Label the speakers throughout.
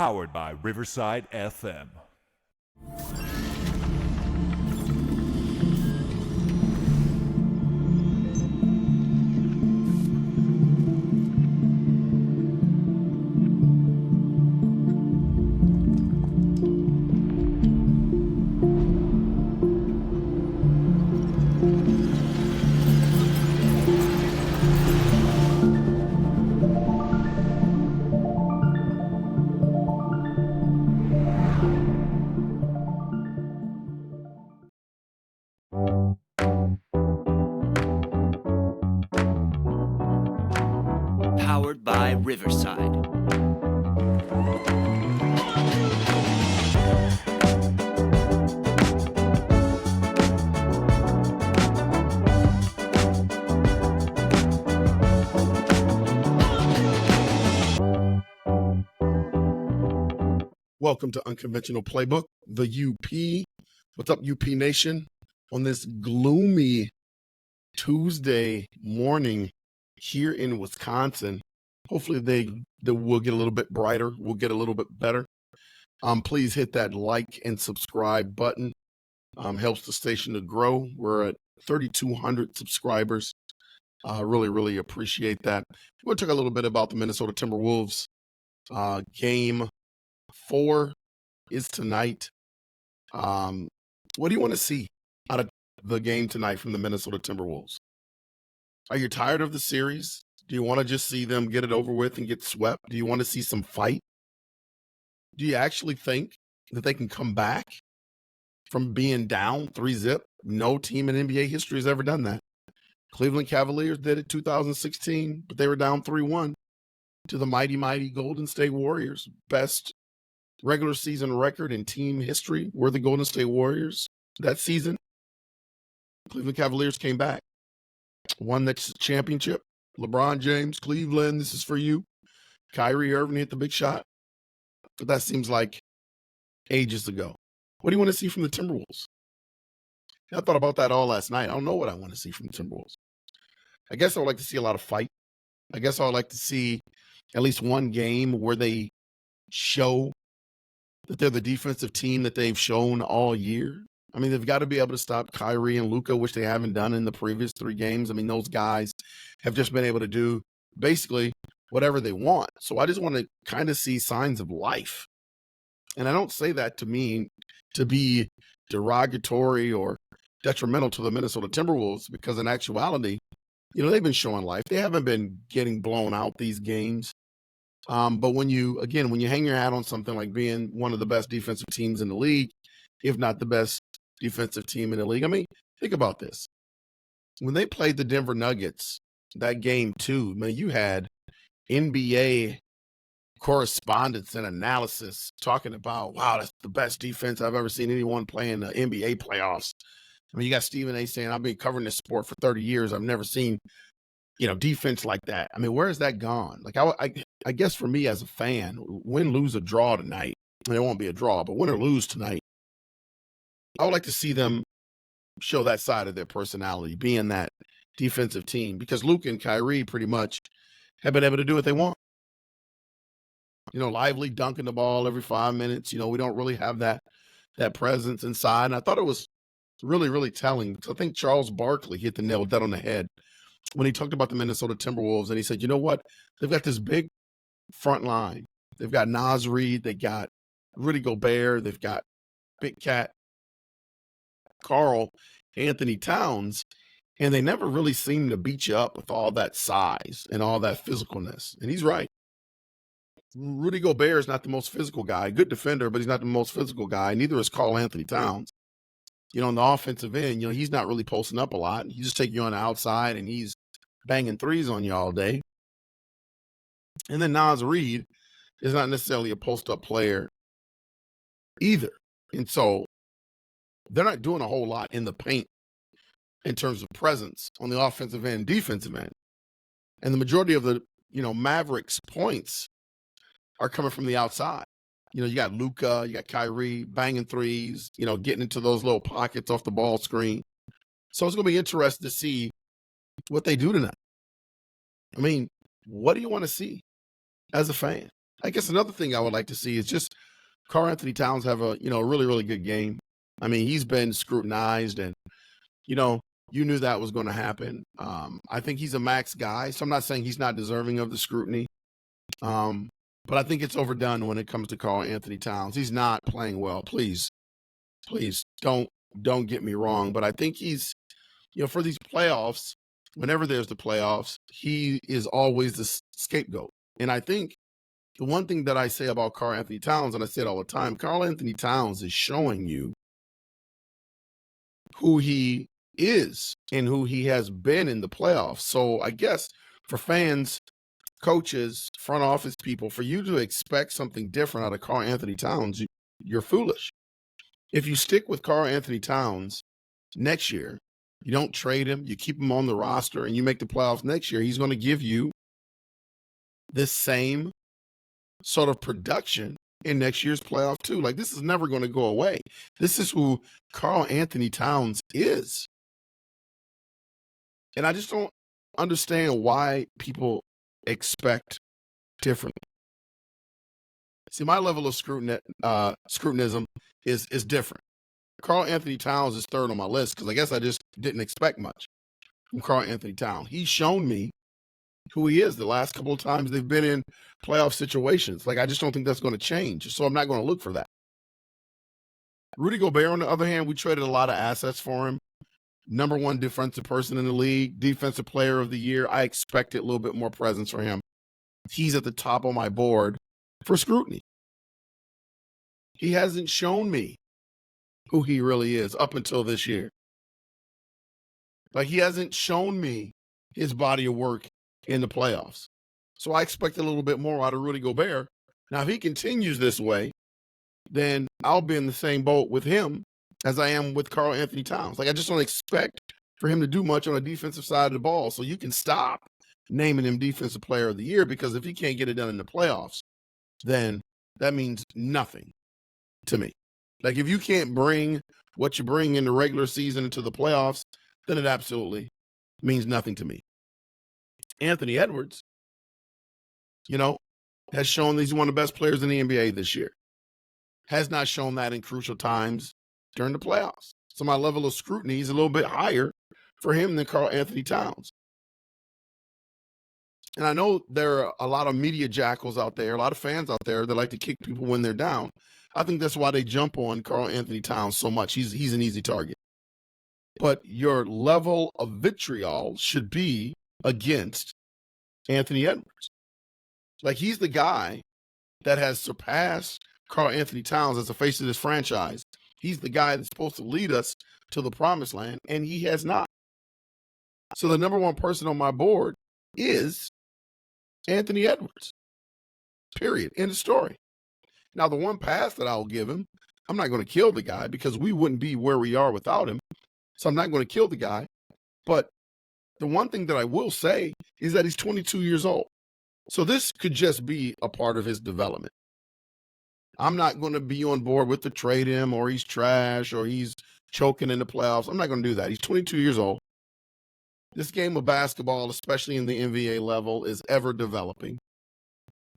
Speaker 1: powered by Riverside FM.
Speaker 2: Powered by Riverside.
Speaker 3: Welcome to Unconventional Playbook, the UP. What's up, UP Nation? On this gloomy Tuesday morning here in Wisconsin, hopefully they will get a little bit brighter. We'll get a little bit better. Please hit that like and subscribe button. Helps the station to grow. We're at 3,200 subscribers. Really appreciate that. We'll talk a little bit about the Minnesota Timberwolves. Game 4 is tonight. What do you want to see out of the game tonight from the Minnesota Timberwolves? Are you tired of the series? Do you want to just see them get it over with and get swept? Do you want to see some fight? Do you actually think that they can come back from being down 3-0? No team in NBA history has ever done that. Cleveland Cavaliers did it 2016, but they were down 3-1 to the mighty Golden State Warriors. Best regular season record in team history were the Golden State Warriors that season. Cleveland Cavaliers came back, won that championship. LeBron James, Cleveland, this is for you. Kyrie Irving hit the big shot. But that seems like ages ago. What do you want to see from the Timberwolves? I thought about that all last night. I don't know what I want to see from the Timberwolves. I guess I would like to see a lot of fight. I guess I would like to see at least one game where they show that they're the defensive team that they've shown all year. I mean, they've got to be able to stop Kyrie and Luka, which they haven't done in the previous 3 games. I mean, those guys have just been able to do basically whatever they want. So I just want to kind of see signs of life. And I don't say that to mean to be derogatory or detrimental to the Minnesota Timberwolves, because in actuality, you know, they've been showing life. They haven't been getting blown out these games. But when you hang your hat on something like being one of the best defensive teams in the league, if not the best defensive team in the league, I mean, think about this. When they played the Denver Nuggets, that game 2, man, you had NBA correspondents and analysis talking about, wow, that's the best defense I've ever seen anyone play in the NBA playoffs. I mean, you got Stephen A. saying, I've been covering this sport for 30 years. I've never seen, defense like that. I mean, where has that gone? Like, I guess for me as a fan, win, lose, or draw tonight, and it won't be a draw, but win or lose tonight, I would like to see them show that side of their personality, being that defensive team, because Luka and Kyrie pretty much have been able to do what they want. Lively dunking the ball every 5 minutes. We don't really have that presence inside. And I thought it was really telling, because I think Charles Barkley hit the nail dead on the head when he talked about the Minnesota Timberwolves. And he said, you know what? They've got this big front line. They've got Naz Reid. They got Rudy Gobert. They've got Big Cat Carl Anthony Towns. And they never really seem to beat you up with all that size and all that physicalness. And he's right. Rudy Gobert is not the most physical guy. Good defender, but he's not the most physical guy. Neither is Carl Anthony Towns. On the offensive end, he's not really posting up a lot. He just take you on the outside, and he's banging threes on you all day. And then Naz Reid is not necessarily a post-up player either. And so they're not doing a whole lot in the paint in terms of presence on the offensive end, defensive end. And the majority of the, Mavericks' points are coming from the outside. You got Luka, you got Kyrie banging threes, getting into those little pockets off the ball screen. So it's going to be interesting to see what they do tonight. I mean, what do you want to see as a fan? I guess another thing I would like to see is just Karl Anthony Towns have a really, really good game. I mean, he's been scrutinized, and you know, you knew that was going to happen. I think he's a max guy, so I'm not saying he's not deserving of the scrutiny. But I think it's overdone when it comes to Karl Anthony Towns. He's not playing well. Please, please don't get me wrong, but I think he's for these playoffs, whenever there's the playoffs, he is always the scapegoat. And I think the one thing that I say about Karl Anthony Towns, and I say it all the time, Karl Anthony Towns is showing you who he is and who he has been in the playoffs. So I guess for fans, coaches, front office people, for you to expect something different out of Karl Anthony Towns, you're foolish. If you stick with Karl Anthony Towns next year, you don't trade him, you keep him on the roster, and you make the playoffs next year, he's going to give you this same sort of production in next year's playoff too. Like, this is never going to go away. This is who Karl Anthony Towns is. And I just don't understand why people expect differently. See, my level of scrutinism is different. Karl Anthony Towns is third on my list because I guess I just didn't expect much from Karl Anthony Towns. He's shown me who he is the last couple of times they've been in playoff situations. Like, I just don't think that's going to change. So I'm not going to look for that. Rudy Gobert, on the other hand, we traded a lot of assets for him. Number one defensive person in the league, defensive player of the year. I expected a little bit more presence for him. He's at the top of my board for scrutiny. He hasn't shown me who he really is up until this year. Like, he hasn't shown me his body of work in the playoffs. So I expect a little bit more out of Rudy Gobert. Now, if he continues this way, then I'll be in the same boat with him as I am with Karl Anthony Towns. Like, I just don't expect for him to do much on the defensive side of the ball. So you can stop naming him defensive player of the year, because if he can't get it done in the playoffs, then that means nothing to me. Like, if you can't bring what you bring in the regular season into the playoffs, then it absolutely means nothing to me. Anthony Edwards, has shown that he's one of the best players in the NBA this year. Has not shown that in crucial times during the playoffs. So my level of scrutiny is a little bit higher for him than Karl Anthony Towns. And I know there are a lot of media jackals out there, a lot of fans out there that like to kick people when they're down. I think that's why they jump on Karl Anthony Towns so much. He's an easy target. But your level of vitriol should be against Anthony Edwards. Like, he's the guy that has surpassed Karl Anthony Towns as the face of this franchise. He's the guy that's supposed to lead us to the promised land, and he has not. So the number one person on my board is Anthony Edwards. Period. End of story. Now, the one pass that I'll give him, I'm not going to kill the guy because we wouldn't be where we are without him. So I'm not going to kill the guy. But the one thing that I will say is that he's 22 years old. So this could just be a part of his development. I'm not going to be on board with the trade him, or he's trash, or he's choking in the playoffs. I'm not going to do that. He's 22 years old. This game of basketball, especially in the NBA level, is ever developing.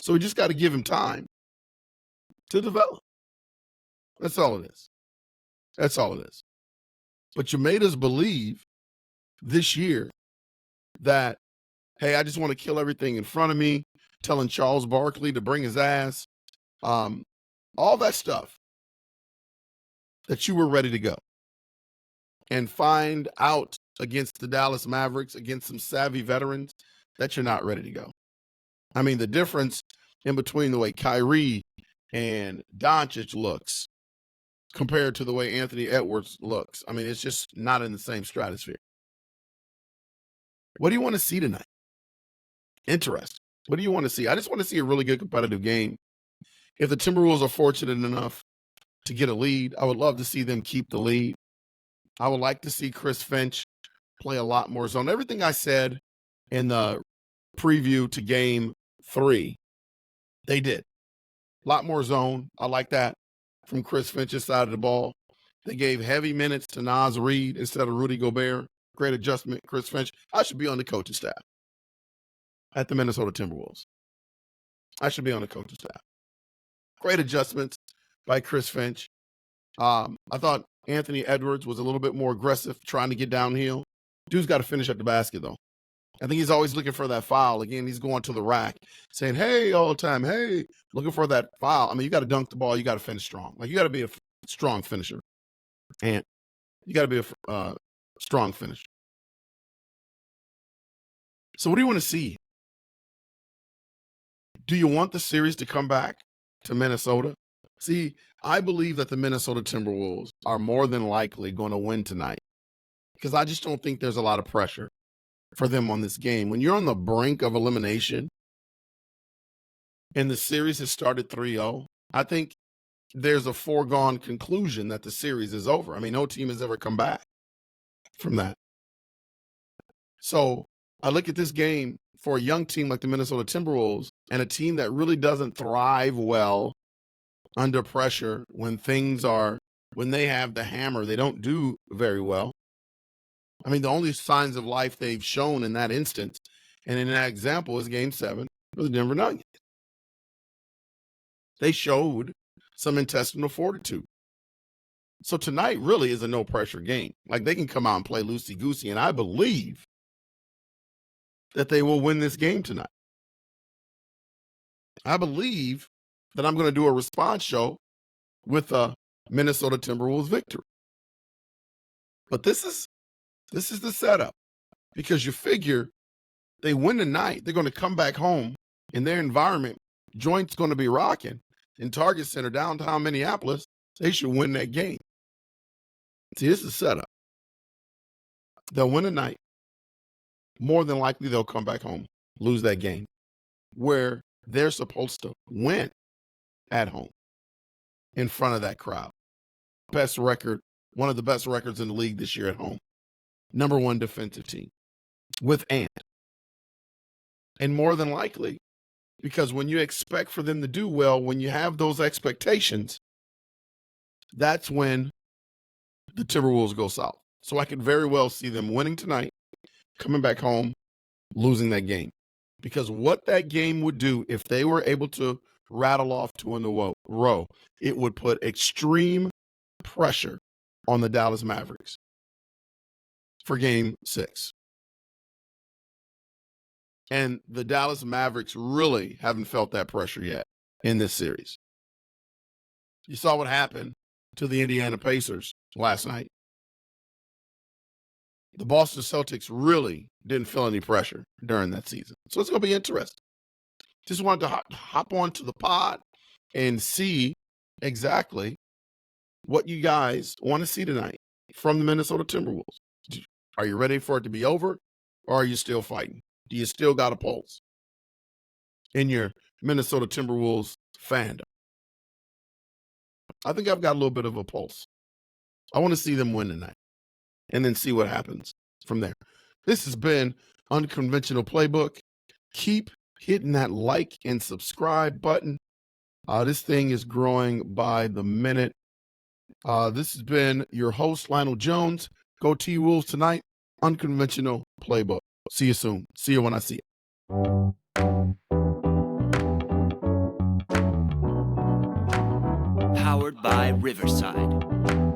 Speaker 3: So we just got to give him time to develop. That's all it is. That's all it is. But you made us believe this year that, hey, I just want to kill everything in front of me, telling Charles Barkley to bring his ass, all that stuff, that you were ready to go and find out against the Dallas Mavericks, against some savvy veterans, that you're not ready to go. I mean, the difference in between the way Kyrie and Doncic looks compared to the way Anthony Edwards looks, I mean, it's just not in the same stratosphere. What do you want to see tonight? Interesting. What do you want to see? I just want to see a really good competitive game. If the Timberwolves are fortunate enough to get a lead, I would love to see them keep the lead. I would like to see Chris Finch play a lot more zone. Everything I said in the preview to game 3, they did. A lot more zone. I like that from Chris Finch's side of the ball. They gave heavy minutes to Naz Reid instead of Rudy Gobert. Great adjustment, Chris Finch. I should be on the coaching staff at the Minnesota Timberwolves. I should be on the coaching staff. Great adjustments by Chris Finch. I thought Anthony Edwards was a little bit more aggressive trying to get downhill. Dude's got to finish at the basket, though. I think he's always looking for that foul. Again, he's going to the rack, saying, hey, all the time, hey, looking for that foul. I mean, you got to dunk the ball. You got to finish strong. Like, you got to be a strong finisher. And you got to be a strong finisher. So what do you want to see? Do you want the series to come back to Minnesota? See, I believe that the Minnesota Timberwolves are more than likely going to win tonight because I just don't think there's a lot of pressure for them on this game. When you're on the brink of elimination and the series has started 3-0, I think there's a foregone conclusion that the series is over. I mean, no team has ever come back from that. So I look at this game for a young team like the Minnesota Timberwolves and a team that really doesn't thrive well under pressure when they have the hammer, they don't do very well. I mean, the only signs of life they've shown in that instance and in that example is Game 7 with the Denver Nuggets. They showed some intestinal fortitude. So tonight really is a no-pressure game. Like, they can come out and play loosey-goosey, and I believe that they will win this game tonight. I believe that I'm going to do a response show with a Minnesota Timberwolves victory. But this is the setup, because you figure they win tonight, they're going to come back home in their environment. Joint's going to be rocking in Target Center, downtown Minneapolis. They should win that game. See, this is the setup. They'll win tonight. More than likely, they'll come back home, lose that game, where they're supposed to win at home in front of that crowd. Best record, one of the best records in the league this year at home. Number 1 defensive team with Ant. And more than likely, because when you expect for them to do well, when you have those expectations, that's when the Timberwolves go south. So I could very well see them winning tonight, coming back home, losing that game. Because what that game would do, if they were able to rattle off 2 in a row, it would put extreme pressure on the Dallas Mavericks for Game 6. And the Dallas Mavericks really haven't felt that pressure yet in this series. You saw what happened to the Indiana Pacers last night. The Boston Celtics really didn't feel any pressure during that season. So it's going to be interesting. Just wanted to hop onto the pod and see exactly what you guys want to see tonight from the Minnesota Timberwolves. Are you ready for it to be over, or are you still fighting? Do you still got a pulse in your Minnesota Timberwolves fandom? I think I've got a little bit of a pulse. I want to see them win tonight and then see what happens from there. This has been Unconventional Playbook. Keep hitting that like and subscribe button. This thing is growing by the minute. This has been your host, Lionel Jones. Go T-Wolves tonight. Unconventional Playbook. See you soon. See you when I see you.
Speaker 2: Powered by Riverside.